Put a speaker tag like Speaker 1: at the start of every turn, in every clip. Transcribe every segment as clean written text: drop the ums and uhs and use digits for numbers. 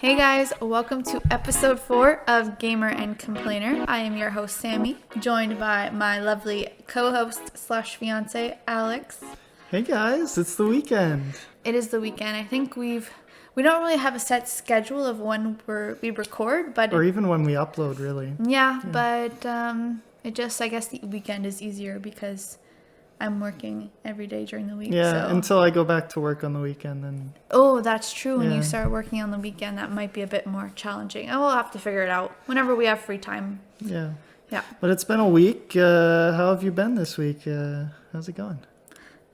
Speaker 1: Hey guys, welcome to episode 4 of Gamer and Complainer. I am your host Sammy, joined by my lovely co-host slash fiance Alex.
Speaker 2: Hey guys, it's the weekend.
Speaker 1: It is the weekend. I think we don't really have a set schedule of when we record, but
Speaker 2: even when we upload, really.
Speaker 1: Yeah. But it just, I guess the weekend is easier because I'm working every day during the week.
Speaker 2: Yeah, until I go back to work on the weekend. And
Speaker 1: oh, that's true. When you start working on the weekend, that might be a bit more challenging. And we'll have to figure it out whenever we have free time.
Speaker 2: Yeah.
Speaker 1: Yeah.
Speaker 2: But it's been a week. How have you been this week? How's it going?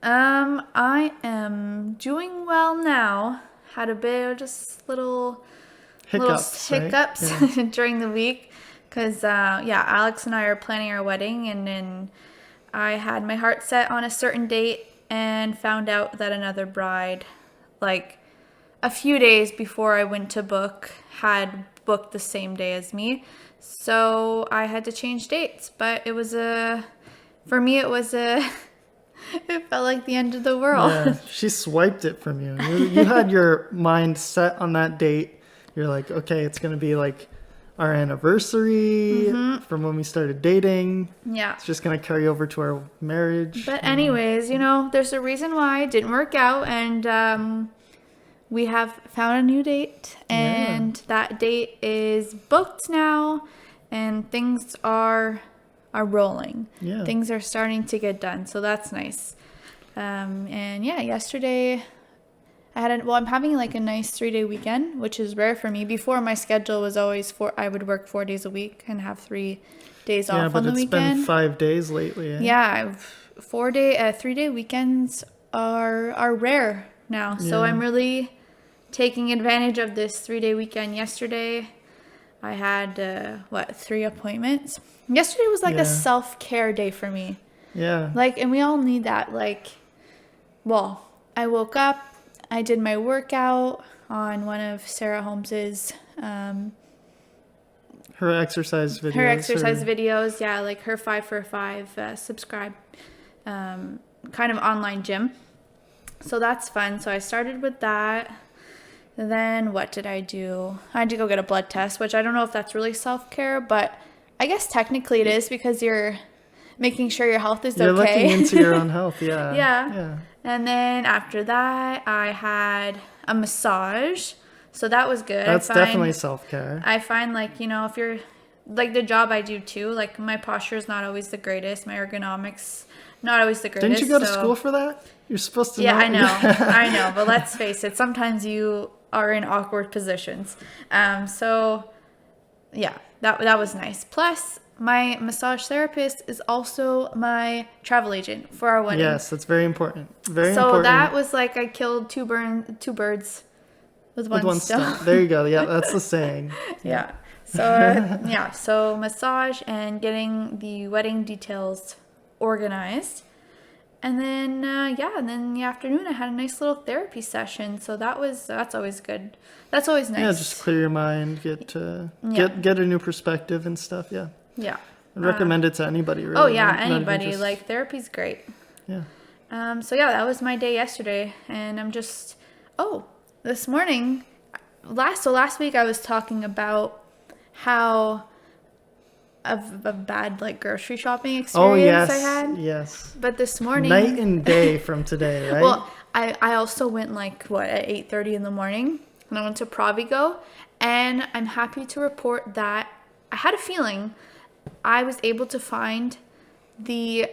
Speaker 1: I am doing well now. Had a bit of just little hiccups
Speaker 2: right?
Speaker 1: during the week because, Alex and I are planning our wedding, and then I had my heart set on a certain date and found out that another bride, like a few days before I went to book, had booked the same day as me. So I had to change dates, but it felt like the end of the world.
Speaker 2: Yeah, she swiped it from you. You had your mind set on that date. You're like, okay, it's going to be like our anniversary from when we started dating.
Speaker 1: Yeah.
Speaker 2: It's just going to carry over to our marriage.
Speaker 1: But anyways, there's a reason why it didn't work out, and we have found a new date, and that date is booked now, and things are rolling.
Speaker 2: Yeah.
Speaker 1: Things are starting to get done, so that's nice. Yesterday I'm having like a nice 3-day weekend, which is rare for me. Before, my schedule was always I would work 4 days a week and have 3 days off on the weekend.
Speaker 2: Yeah, but it's been 5 days lately.
Speaker 1: Yeah, 3-day weekends are rare now. Yeah. So I'm really taking advantage of this 3-day weekend. Yesterday, I had 3 appointments. Yesterday was like a self-care day for me.
Speaker 2: Yeah.
Speaker 1: And we all need that. I woke up, I did my workout on one of Sarah Holmes's
Speaker 2: her exercise videos.
Speaker 1: Videos, yeah, like her 5 for 5 subscribe kind of online gym. So that's fun. So I started with that. Then what did I do? I had to go get a blood test, which I don't know if that's really self-care, but I guess technically it is because you're making sure your health is okay.
Speaker 2: You're looking into your own health, yeah.
Speaker 1: Yeah. And then after that, I had a massage. So that was good.
Speaker 2: That's definitely self-care.
Speaker 1: I find, if you're, the job I do too, my posture is not always the greatest. My ergonomics, not always the greatest.
Speaker 2: Didn't you go to school for that? You're supposed to know.
Speaker 1: Yeah, I know. I know. But let's face it, sometimes you are in awkward positions. That was nice. Plus, my massage therapist is also my travel agent for our wedding.
Speaker 2: Yes, that's very important. Very
Speaker 1: so
Speaker 2: important.
Speaker 1: That was I killed two birds with one stone.
Speaker 2: There you go. Yeah, that's the saying.
Speaker 1: Yeah. So so massage and getting the wedding details organized. And then and then in the afternoon I had a nice little therapy session. So that's always good. That's always nice.
Speaker 2: Yeah, just clear your mind, get a new perspective and stuff. Yeah.
Speaker 1: Yeah.
Speaker 2: I'd recommend it to anybody, really.
Speaker 1: Oh yeah, anybody. Therapy's great.
Speaker 2: Yeah.
Speaker 1: That was my day yesterday, and I'm just this morning last week I was talking about how of a bad
Speaker 2: Oh
Speaker 1: grocery shopping experience
Speaker 2: yes.
Speaker 1: I had.
Speaker 2: Yes.
Speaker 1: But this morning,
Speaker 2: night and day from today, right?
Speaker 1: Well, I also went at 8:30 in the morning, and I went to Provigo, and I'm happy to report that I had a feeling I was able to find the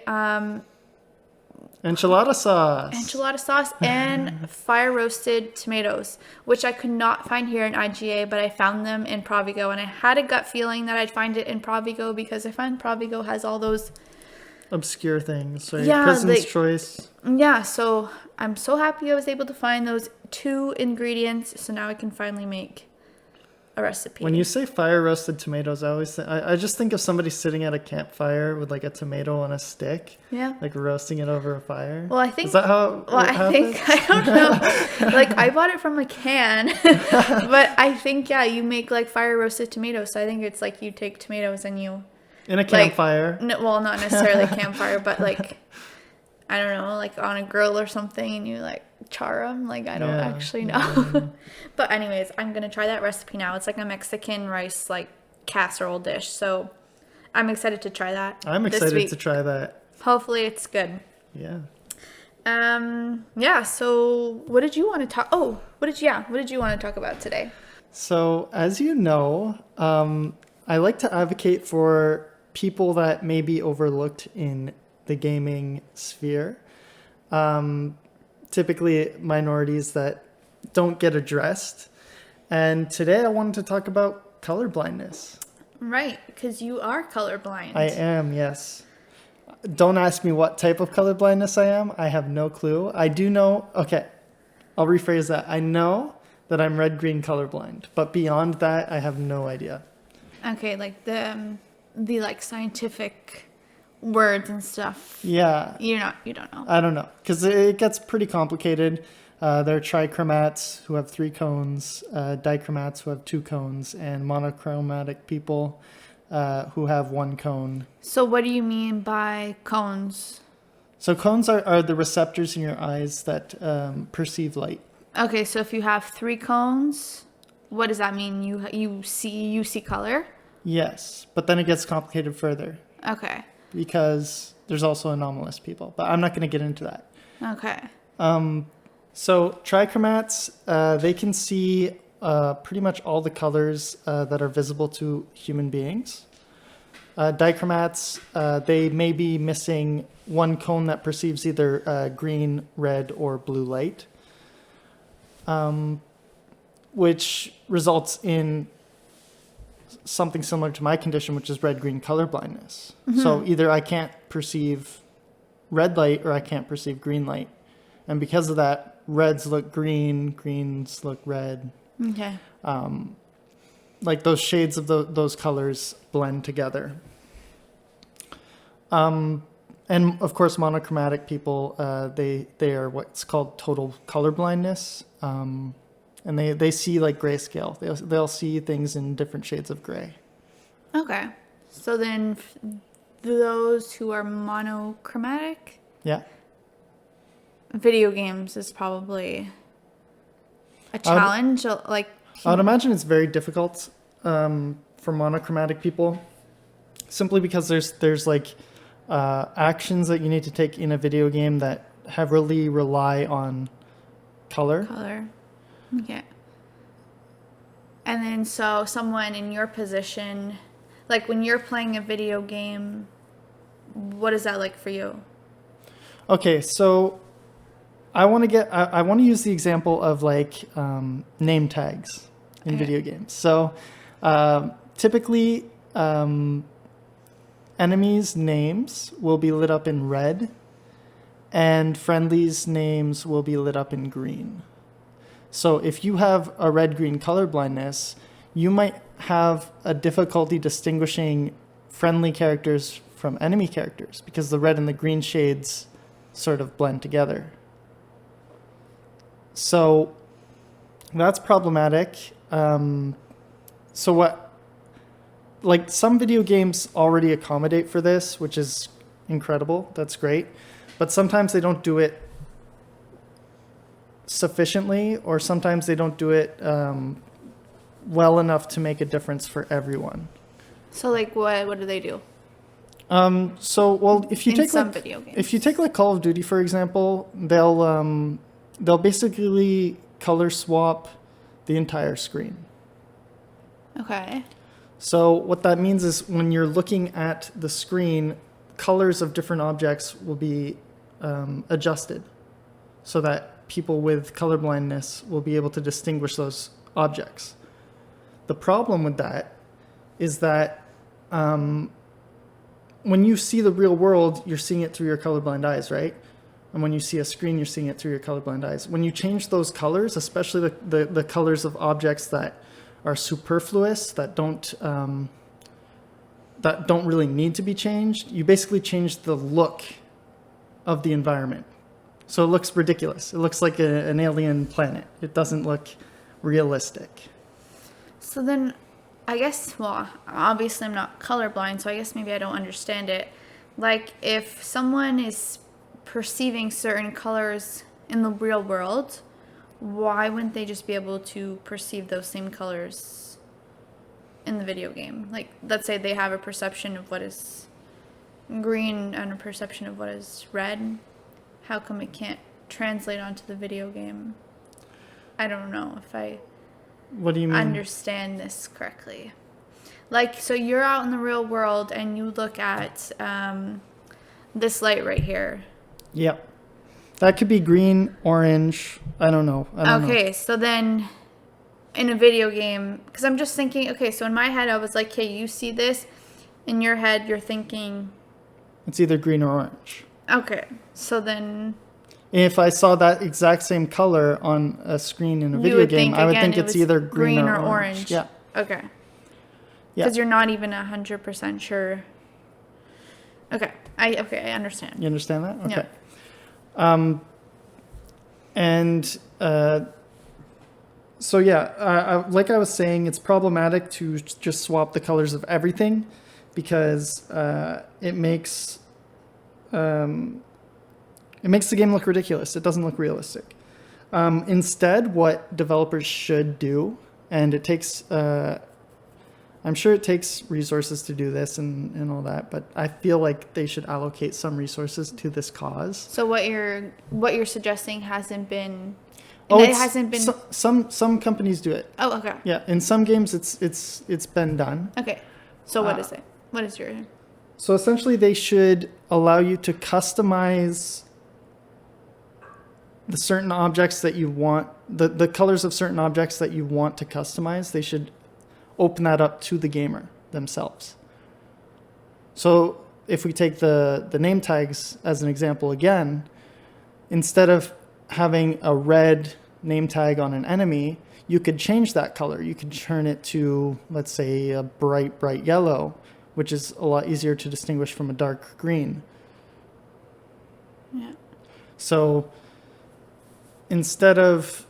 Speaker 2: enchilada sauce
Speaker 1: and fire roasted tomatoes, which I could not find here in IGA, but I found them in Provigo, and I had a gut feeling that I'd find it in Provigo because I find Provigo has all those
Speaker 2: obscure things, right?
Speaker 1: Yeah,
Speaker 2: President's Choice.
Speaker 1: Yeah, so I'm so happy I was able to find those 2 ingredients, so now I can finally make a recipe.
Speaker 2: When you say fire roasted tomatoes, I just think of somebody sitting at a campfire with a tomato on a stick.
Speaker 1: Yeah.
Speaker 2: Roasting it over a fire.
Speaker 1: Well, I think.
Speaker 2: Is that how?
Speaker 1: I don't know. I bought it from a can, but I think you make fire roasted tomatoes. So I think it's you take tomatoes and you.
Speaker 2: In a campfire.
Speaker 1: No, well, not necessarily a campfire, but I don't know, on a grill or something, and you charm. Like, I don't
Speaker 2: Yeah,
Speaker 1: actually know. But anyways, I'm going to try that recipe now. It's like a Mexican rice, like, casserole dish. So I'm excited to try that
Speaker 2: I'm
Speaker 1: this
Speaker 2: excited
Speaker 1: week.
Speaker 2: to try that.
Speaker 1: Hopefully it's good.
Speaker 2: Yeah.
Speaker 1: Yeah, so what did you want to talk? Oh, what did you want to talk about today?
Speaker 2: So, as you know, I like to advocate for people that may be overlooked in the gaming sphere. Typically, minorities that don't get addressed. And today I wanted to talk about color blindness.
Speaker 1: Right, because you are colorblind.
Speaker 2: I am, yes. Don't ask me what type of color blindness I am. I have no clue. I do know, okay, I'll rephrase that. I know that I'm red-green colorblind, but beyond that, I have no idea.
Speaker 1: Okay, like the like scientific words and stuff.
Speaker 2: Yeah.
Speaker 1: You don't know.
Speaker 2: I don't know, because it gets pretty complicated. There are trichromats who have 3 cones, dichromats who have 2 cones, and monochromatic people who have 1 cone.
Speaker 1: So what do you mean by cones?
Speaker 2: So cones are the receptors in your eyes that perceive light.
Speaker 1: Okay, so if you have 3 cones, what does that mean? You see color?
Speaker 2: Yes, but then it gets complicated further
Speaker 1: Okay.
Speaker 2: because there's also anomalous people, but I'm not going to get into that.
Speaker 1: Okay.
Speaker 2: So trichromats, they can see pretty much all the colors that are visible to human beings. Dichromats, they may be missing 1 cone that perceives either green, red, or blue light, which results in something similar to my condition, which is red-green color blindness. Mm-hmm. So either I can't perceive red light or I can't perceive green light. And because of that, reds look green, greens look red.
Speaker 1: Okay.
Speaker 2: Like those shades of those colors blend together. And of course, monochromatic people, they are what's called total color blindness. And they see like grayscale. They'll see things in different shades of gray.
Speaker 1: Okay. So then those who are monochromatic,
Speaker 2: Yeah.
Speaker 1: video games is probably a challenge. I
Speaker 2: would imagine it's very difficult for monochromatic people, simply because there's like actions that you need to take in a video game that heavily rely on color.
Speaker 1: Okay. And then so someone in your position, like when you're playing a video game, what is that like for you?
Speaker 2: Okay, so I want to use the example of like name tags in video games. So typically enemies' names will be lit up in red and friendlies' names will be lit up in green. So if you have a red-green color blindness, you might have a difficulty distinguishing friendly characters from enemy characters because the red and the green shades sort of blend together. So that's problematic. So what, like some video games already accommodate for this, which is incredible. That's great. But sometimes they don't do it sufficiently, or sometimes they don't do it well enough to make a difference for everyone.
Speaker 1: So like what do they do?
Speaker 2: So well, if you
Speaker 1: In
Speaker 2: take
Speaker 1: some
Speaker 2: like
Speaker 1: video games.
Speaker 2: if you take like Call of Duty for example, they'll basically color swap the entire screen.
Speaker 1: Okay.
Speaker 2: So what that means is when you're looking at the screen, colors of different objects will be adjusted so that people with color blindness will be able to distinguish those objects. The problem with that is that when you see the real world, you're seeing it through your colorblind eyes, right? And when you see a screen, you're seeing it through your colorblind eyes. When you change those colors, especially the colors of objects that are superfluous, that don't really need to be changed, you basically change the look of the environment. So it looks ridiculous. It looks like an alien planet. It doesn't look realistic.
Speaker 1: So then, I guess, well, obviously I'm not colorblind, so I guess maybe I don't understand it. Like, if someone is perceiving certain colors in the real world, why wouldn't they just be able to perceive those same colors in the video game? Like, let's say they have a perception of what is green and a perception of what is red. How come it can't translate onto the video game? I don't know if I
Speaker 2: What do you mean?
Speaker 1: understand this correctly. Like, so you're out in the real world and you look at this light right here.
Speaker 2: Yep. That could be green, orange. I don't know.
Speaker 1: Okay, so then in a video game, because I'm just thinking, okay, so in my head I was like, okay, you see this. In your head, you're thinking...
Speaker 2: It's either green or orange.
Speaker 1: Okay, so then...
Speaker 2: If I saw that exact same color on a screen in a video game, I would think it's either green or orange. Yeah.
Speaker 1: Okay.
Speaker 2: Yeah.
Speaker 1: Because you're not even 100% sure. Okay. I understand.
Speaker 2: You understand that? Okay.
Speaker 1: Yeah.
Speaker 2: So yeah, like I was saying, it's problematic to just swap the colors of everything because it makes the game look ridiculous. It doesn't look realistic. Instead, what developers should do, and it takes, I'm sure it takes resources to do this and all that, but I feel like they should allocate some resources to this cause.
Speaker 1: So what you're suggesting hasn't been...
Speaker 2: It
Speaker 1: hasn't been...
Speaker 2: Some companies do it.
Speaker 1: Oh, okay.
Speaker 2: Yeah, in some games it's been done.
Speaker 1: Okay. So what is it? What is your...
Speaker 2: So essentially they should allow you to customize the certain objects that you want, the colors of certain objects that you want to customize. They should open that up to the gamer themselves. So if we take the name tags as an example again, instead of having a red name tag on an enemy, you could change that color. You could turn it to, let's say, a bright yellow, which is a lot easier to distinguish from a dark green.
Speaker 1: Yeah.
Speaker 2: So instead of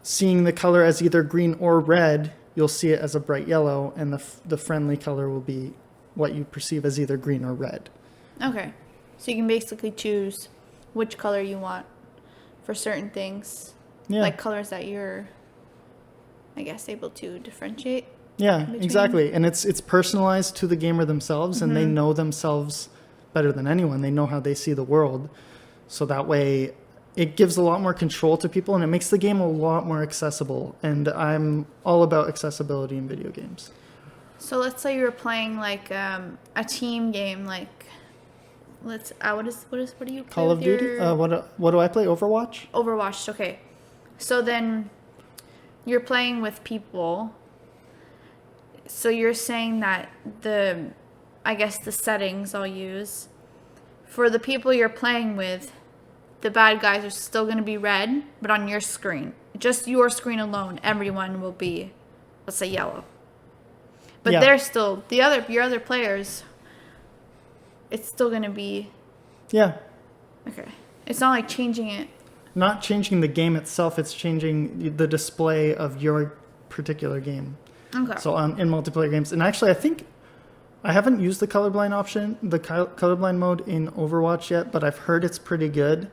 Speaker 2: seeing the color as either green or red, you'll see it as a bright yellow, and the friendly color will be what you perceive as either green or red.
Speaker 1: Okay. So you can basically choose which color you want for certain things.
Speaker 2: Yeah.
Speaker 1: Like colors that you're, I guess, able to differentiate.
Speaker 2: Yeah,
Speaker 1: between.
Speaker 2: exactly. And it's personalized to the gamer themselves, and they know themselves better than anyone. They know how they see the world. So that way it gives a lot more control to people, and it makes the game a lot more accessible. And I'm all about accessibility in video games.
Speaker 1: So let's say you were playing like a team game, like what do you play
Speaker 2: Call of
Speaker 1: with
Speaker 2: Duty?
Speaker 1: your
Speaker 2: What do I play? Overwatch?
Speaker 1: Overwatch? Okay. So then you're playing with people. So you're saying that the settings I'll use for the people you're playing with, the bad guys are still going to be red, but on your screen, just your screen alone, everyone will be, let's say, yellow. But they're still your other players. It's still going to be.
Speaker 2: Yeah.
Speaker 1: Okay. It's not like changing it.
Speaker 2: Not changing the game itself, it's changing the display of your particular game.
Speaker 1: Okay.
Speaker 2: So in multiplayer games, and actually I think I haven't used the colorblind option, the colorblind mode in Overwatch yet, but I've heard it's pretty good.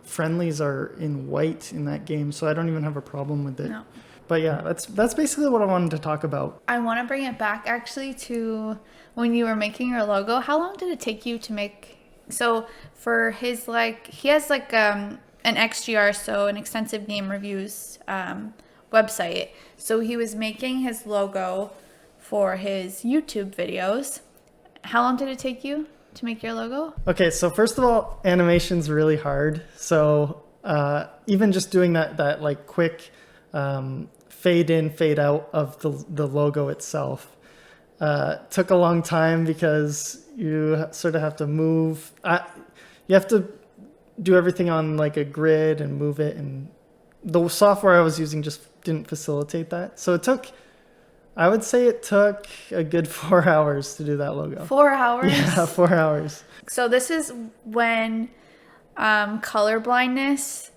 Speaker 2: Friendlies are in white in that game, so I don't even have a problem with it.
Speaker 1: No.
Speaker 2: But yeah, that's basically what I wanted to talk about.
Speaker 1: I want to bring it back actually to when you were making your logo. How long did it take you to make? So for his he has an XGR, so an extensive game reviews website. So he was making his logo for his YouTube videos. How long did it take you to make your logo? Okay,
Speaker 2: so first of all, animation's really hard. So even just doing that like quick fade in, fade out of the logo itself took a long time because you sort of have to move. You have to do everything on like a grid and move it, and the software I was using just didn't facilitate that. So I would say it took a good 4 hours to do that logo.
Speaker 1: 4 hours?
Speaker 2: Yeah, 4 hours.
Speaker 1: So this is when color blindness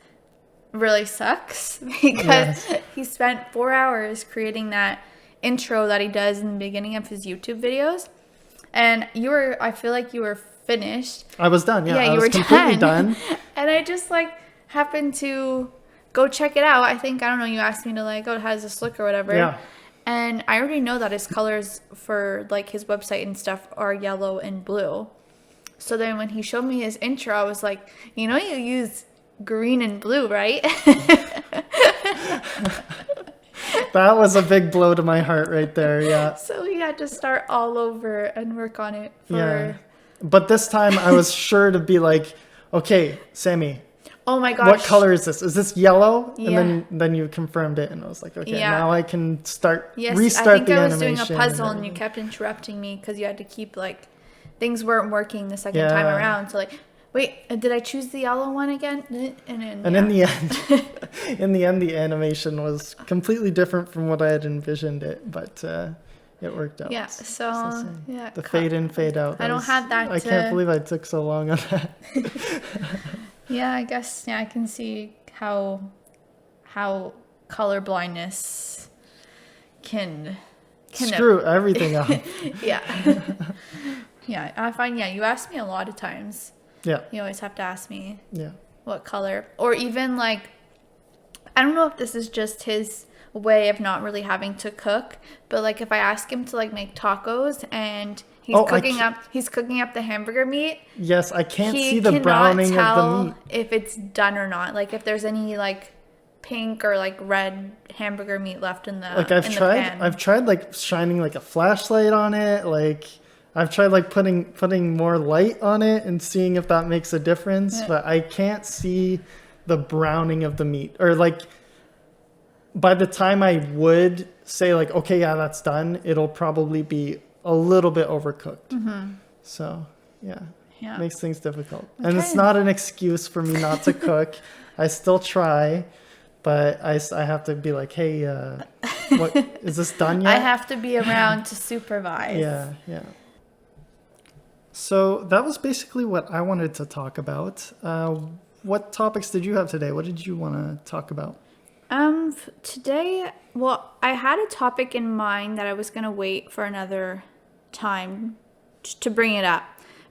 Speaker 1: really sucks because he spent 4 hours creating that intro that he does in the beginning of his YouTube videos. And I feel like you were finished.
Speaker 2: I was done. Yeah,
Speaker 1: Yeah,
Speaker 2: I
Speaker 1: you
Speaker 2: was
Speaker 1: were
Speaker 2: completely
Speaker 1: done.
Speaker 2: done.
Speaker 1: And I just like happened to go check it out. I think, I don't know, you asked me to like, oh, how does this look or whatever.
Speaker 2: Yeah.
Speaker 1: And I already know that his colors for like his website and stuff are yellow and blue. So then when he showed me his intro, I was like, you know, you use green and blue, right?
Speaker 2: That was a big blow to my heart right there. Yeah.
Speaker 1: So he had to start all over and work on it for...
Speaker 2: Yeah. But this time I was sure to be like, okay, Sammy,
Speaker 1: Oh my gosh.
Speaker 2: what color is this? Is this yellow?
Speaker 1: Yeah.
Speaker 2: And then you confirmed it, and I was like, okay,
Speaker 1: Yeah.
Speaker 2: now I can restart
Speaker 1: I think
Speaker 2: the
Speaker 1: I was
Speaker 2: animation.
Speaker 1: doing a puzzle and you
Speaker 2: everything.
Speaker 1: kept interrupting me because you had to keep like things weren't working the second
Speaker 2: Yeah.
Speaker 1: time around. So like, wait, did I choose the yellow one again? And then
Speaker 2: And in the end, the animation was completely different from what I had envisioned it, but it worked out.
Speaker 1: Yeah.
Speaker 2: It's
Speaker 1: So
Speaker 2: the same.
Speaker 1: yeah.
Speaker 2: The fade in, fade out.
Speaker 1: I don't have that
Speaker 2: I can't believe I took so long on that.
Speaker 1: Yeah, I guess. Yeah, I can see how color blindness can
Speaker 2: Screw everything up.
Speaker 1: Yeah. Yeah, I find, you ask me a lot of times.
Speaker 2: Yeah,
Speaker 1: You always have to ask me
Speaker 2: yeah.
Speaker 1: what color. Or even like, I don't know if this is just his way of not really having to cook, but like if I ask him to like make tacos and he's cooking up the hamburger meat,
Speaker 2: Yes, I can't
Speaker 1: he
Speaker 2: see the
Speaker 1: cannot
Speaker 2: browning
Speaker 1: tell
Speaker 2: of the meat.
Speaker 1: if it's done or not. Like if there's any like pink or like red hamburger meat left in the
Speaker 2: Like
Speaker 1: in the pan.
Speaker 2: I've tried like shining like a flashlight on it. Like I've tried like putting more light on it and seeing if that makes a difference.
Speaker 1: Yeah.
Speaker 2: But I can't see the browning of the meat. Or like by the time I would say like, okay, yeah, that's done, it'll probably be a little bit overcooked.
Speaker 1: Mm-hmm.
Speaker 2: So yeah.
Speaker 1: Yeah.
Speaker 2: Makes things difficult. And it's
Speaker 1: Okay.
Speaker 2: not an excuse for me not to cook. I still try, but I have to be like, hey, what is this done yet?
Speaker 1: I have to be around to supervise.
Speaker 2: Yeah, yeah. So that was basically what I wanted to talk about. What topics did you have today? What did you want to talk about?
Speaker 1: Today, well, I had a topic in mind that I was going to wait for another time to bring it up.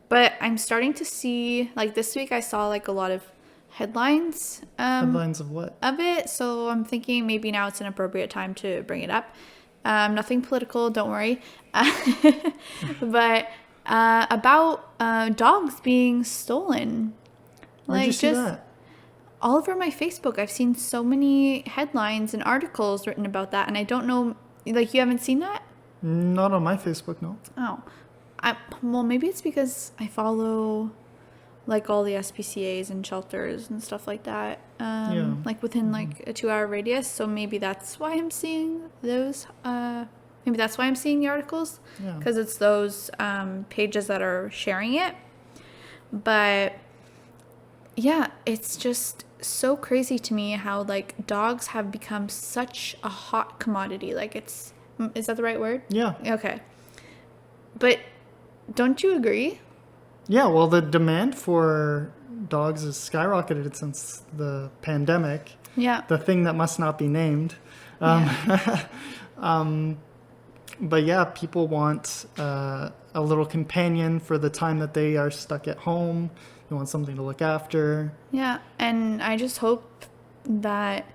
Speaker 1: But I'm starting to see, like this week I saw like a lot of headlines
Speaker 2: Headlines of what?
Speaker 1: of it. So I'm thinking maybe now it's an appropriate time to bring it up. Nothing political, don't worry. But about dogs being stolen.
Speaker 2: Where'd you see that?
Speaker 1: All over my Facebook, I've seen so many headlines and articles written about that, and I don't know, like, you haven't seen that?
Speaker 2: Not on my Facebook, no.
Speaker 1: Oh, well, maybe it's because I follow, like, all the SPCAs and shelters and stuff like that,
Speaker 2: Yeah.
Speaker 1: like, within, like, a 2-hour radius, so maybe that's why I'm seeing those, maybe that's why I'm seeing the articles,
Speaker 2: Yeah.
Speaker 1: because it's those pages that are sharing it, but... Yeah, it's just so crazy to me how like dogs have become such a hot commodity. Like is that the right word?
Speaker 2: Yeah.
Speaker 1: Okay. But don't you agree?
Speaker 2: Yeah, well, the demand for dogs has skyrocketed since the pandemic.
Speaker 1: Yeah.
Speaker 2: The thing that must not be named. But yeah, people want a little companion for the time that they are stuck at home. They want something to look after.
Speaker 1: Yeah, and I just hope that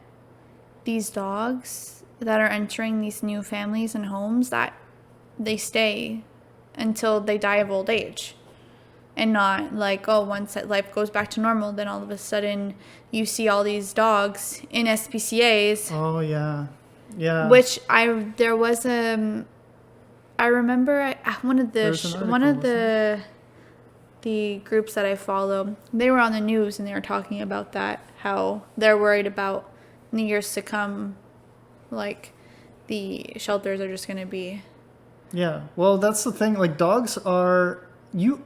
Speaker 1: these dogs that are entering these new families and homes, that they stay until they die of old age. And not like, oh, once that life goes back to normal, then all of a sudden you see all these dogs in SPCAs.
Speaker 2: Oh, yeah. Yeah.
Speaker 1: Which I remember one of the groups that I follow, they were on the news and they were talking about that, how they're worried about in the years to come, like the shelters are just going to be.
Speaker 2: Yeah. Well, that's the thing. Like dogs are,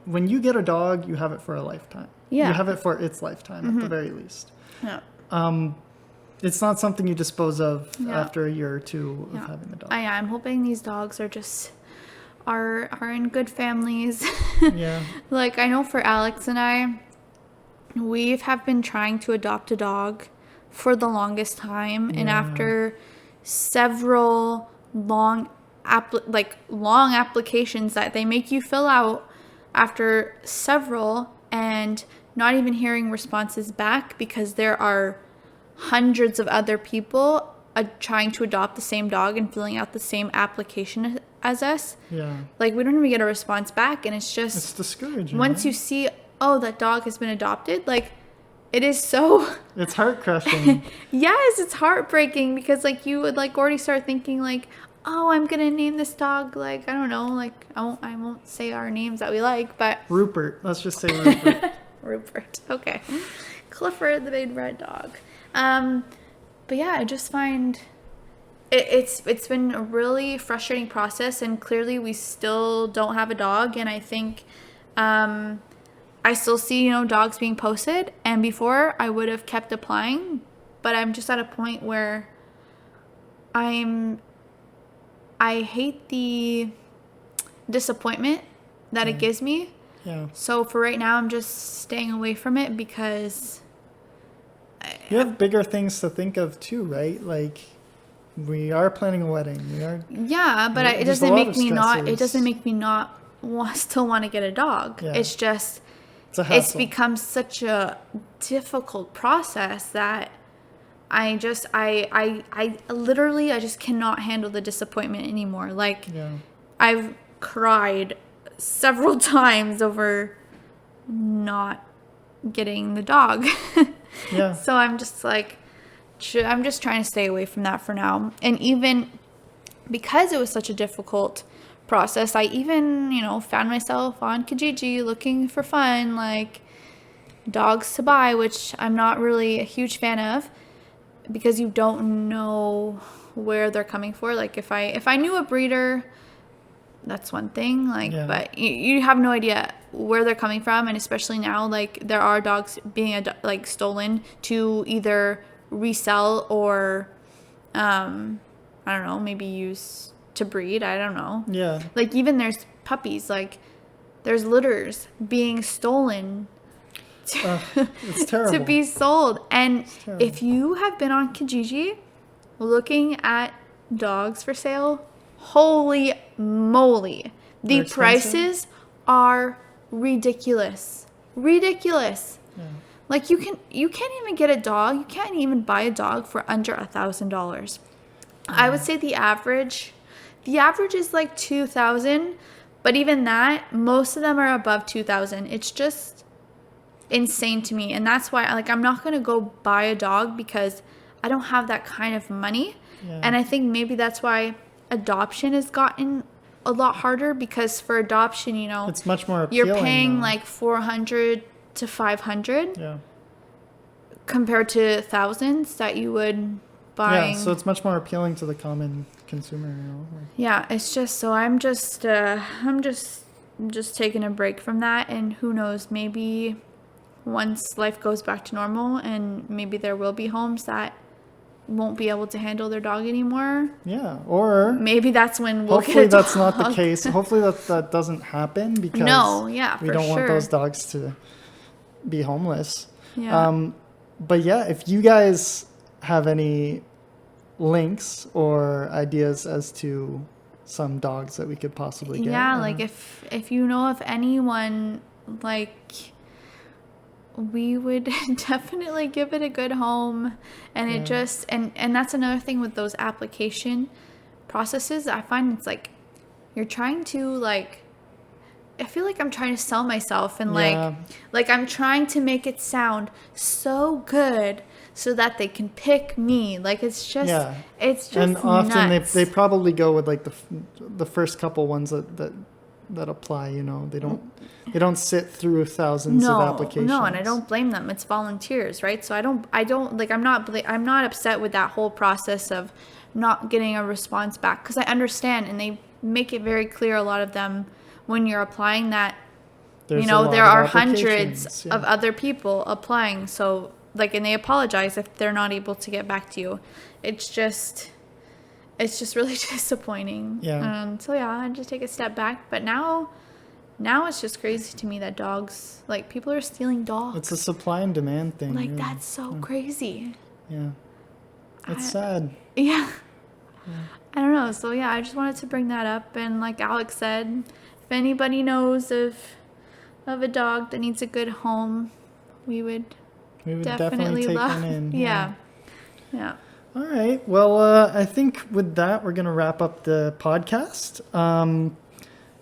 Speaker 2: when you get a dog, you have it for a lifetime.
Speaker 1: Yeah.
Speaker 2: You have it for its lifetime at the very least.
Speaker 1: Yeah.
Speaker 2: It's not something you dispose of
Speaker 1: Yeah.
Speaker 2: after a year or two of
Speaker 1: Yeah.
Speaker 2: having the dog.
Speaker 1: I'm hoping these dogs are just are in good families.
Speaker 2: Yeah.
Speaker 1: Like I know for Alex and I, we have been trying to adopt a dog for the longest time, and
Speaker 2: Yeah.
Speaker 1: after several long applications that they make you fill out, after several and not even hearing responses back because there are hundreds of other people trying to adopt the same dog and filling out the same application as us.
Speaker 2: Yeah.
Speaker 1: Like, we don't even get a response back, and it's just...
Speaker 2: It's discouraging.
Speaker 1: Once you see, oh, that dog has been adopted, like, it is so...
Speaker 2: It's heart-crushing.
Speaker 1: Yes, it's heartbreaking because, like, you would, like, already start thinking, like, oh, I'm going to name this dog, like, I don't know, like, I won't say our names that we like, but...
Speaker 2: Rupert. Let's just say Rupert.
Speaker 1: Rupert. Okay. Clifford, the big red dog. But yeah, I just find it's been a really frustrating process, and clearly we still don't have a dog, and I think I still see, you know, dogs being posted, and before I would have kept applying, but I'm just at a point where I hate the disappointment that it gives me.
Speaker 2: Yeah.
Speaker 1: So for right now, I'm just staying away from it because
Speaker 2: you have bigger things to think of too, right? Like, we are planning a wedding.
Speaker 1: Yeah, but it doesn't make me not. It doesn't make me not still want to get a dog. Yeah. It's just it's become such a difficult process that I literally just cannot handle the disappointment anymore. Like, I've cried several times over not getting the dog. Yeah. So I'm just like, I'm just trying to stay away from that for now. And even because it was such a difficult process, I even, you know, found myself on Kijiji looking for fun, like, dogs to buy, which I'm not really a huge fan of because you don't know where they're coming for. Like, if I knew a breeder, that's one thing, like, but you have no idea where they're coming from, and especially now, like, there are dogs being like stolen to either resell or I don't know, maybe use to breed. I don't know. Yeah. Like, even there's puppies, like, there's litters being stolen it's terrible. To be sold. And if you have been on Kijiji looking at dogs for sale, holy moly, the prices are ridiculous. Yeah. Like, you can't even get a dog. You can't even buy a dog for under $1,000. I would say the average is like $2,000, but even that, most of them are above $2,000. It's just insane to me, and that's why, like, I'm not gonna go buy a dog because I don't have that kind of money. And I think maybe that's why adoption has gotten a lot harder, because for adoption, you know,
Speaker 2: it's much more appealing.
Speaker 1: You're paying like $400 to $500 compared to thousands that you would buy.
Speaker 2: Yeah, so it's much more appealing to the common consumer, you know.
Speaker 1: Yeah, it's just, so I'm just taking a break from that, and who knows, maybe once life goes back to normal, and maybe there will be homes that won't be able to handle their dog anymore. Yeah, or maybe that's when we'll
Speaker 2: hopefully
Speaker 1: get a dog.
Speaker 2: That's not the case. Hopefully that doesn't happen, because we don't want those dogs to be homeless. Yeah. But yeah, if you guys have any links or ideas as to some dogs that we could possibly get.
Speaker 1: Yeah, like if you know of anyone, like, we would definitely give it a good home. And it just, and that's another thing with those application processes. I find it's like, you're trying to, like, I feel like I'm trying to sell myself, and like I'm trying to make it sound so good so that they can pick me. Like, it's just, it's just
Speaker 2: and often
Speaker 1: nuts.
Speaker 2: they probably go with like the first couple ones that apply, you know. They don't sit through thousands of applications.
Speaker 1: No, and I don't blame them. It's volunteers, right? So I don't like, I'm not upset with that whole process of not getting a response back, because I understand, and they make it very clear, a lot of them, when you're applying, that there are hundreds of other people applying. So, like, and they apologize if they're not able to get back to you. It's just really disappointing. Yeah. So yeah, I just take a step back. But now it's just crazy to me that dogs, like, people are stealing dogs.
Speaker 2: It's a supply and demand thing.
Speaker 1: Like, that's so crazy.
Speaker 2: Yeah. It's sad.
Speaker 1: Yeah. I don't know. So yeah, I just wanted to bring that up. And like Alex said, if anybody knows of of a dog that needs a good home, we would
Speaker 2: definitely take
Speaker 1: love.
Speaker 2: one in.
Speaker 1: Yeah.
Speaker 2: All right. Well, I think with that, we're going to wrap up the podcast.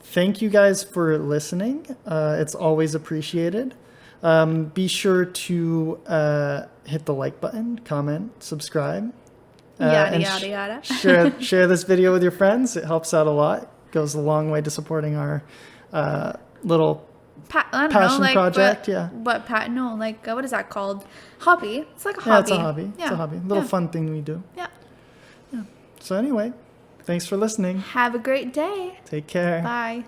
Speaker 2: Thank you guys for listening. It's always appreciated. Be sure to hit the like button, comment, subscribe.
Speaker 1: Yada, yada, yada.
Speaker 2: Share this video with your friends. It helps out a lot. It goes a long way to supporting our little passion project.
Speaker 1: What is that called? Hobby. It's like a hobby.
Speaker 2: Yeah, it's a hobby.
Speaker 1: Yeah.
Speaker 2: It's a hobby. Little fun thing we do.
Speaker 1: Yeah.
Speaker 2: So anyway, thanks for listening.
Speaker 1: Have a great day.
Speaker 2: Take care.
Speaker 1: Bye.